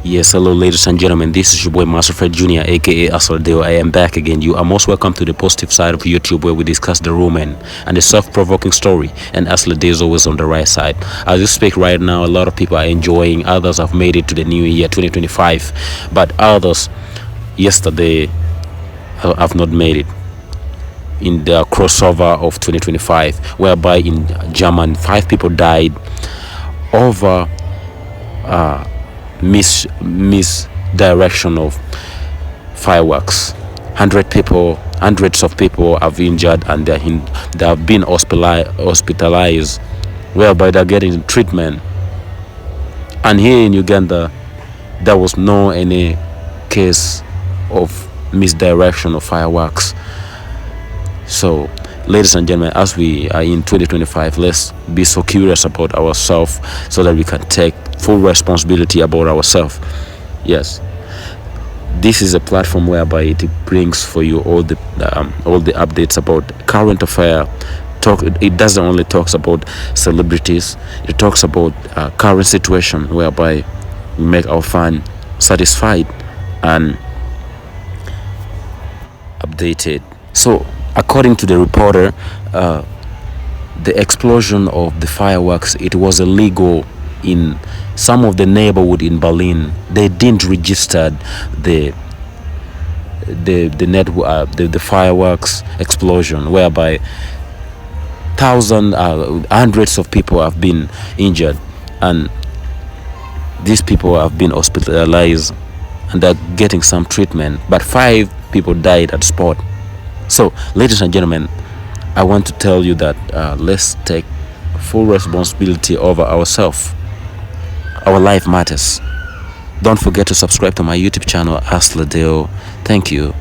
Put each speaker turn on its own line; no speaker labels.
Yes, hello, ladies and gentlemen. This is your boy Master Fred Jr., aka Asaldeo. I am back again. You are most welcome to the positive side of YouTube, where we discuss the Roman and the self-provoking story. And Asaldeo is always on the right side. As you speak right now, a lot of people are enjoying. Others have made it to the new year 2025, but others yesterday have not made it in the crossover of 2025, whereby in Germany 5 people died over misdirection of fireworks. Hundreds of people have injured, and they have been hospitalized, whereby they're getting treatment. And here in Uganda, there was no any case of misdirection of fireworks. So, ladies and gentlemen, as we are in 2025, let's be so curious about ourselves so that we can take full responsibility about ourselves. Yes, this is a platform whereby it brings for you all the updates about current affair. It doesn't only talks about celebrities. It talks about current situation, whereby we make our fan satisfied and updated. So, according to the reporter, the explosion of the fireworks, it was illegal in some of the neighborhood in Berlin. They didn't register the the fireworks explosion, whereby hundreds of people have been injured, and these people have been hospitalized and they're getting some treatment, but 5 people died at spot. So, ladies and gentlemen, I want to tell you that let's take full responsibility over ourselves. Our life matters. Don't forget to subscribe to my YouTube channel, Asladeo. Thank you.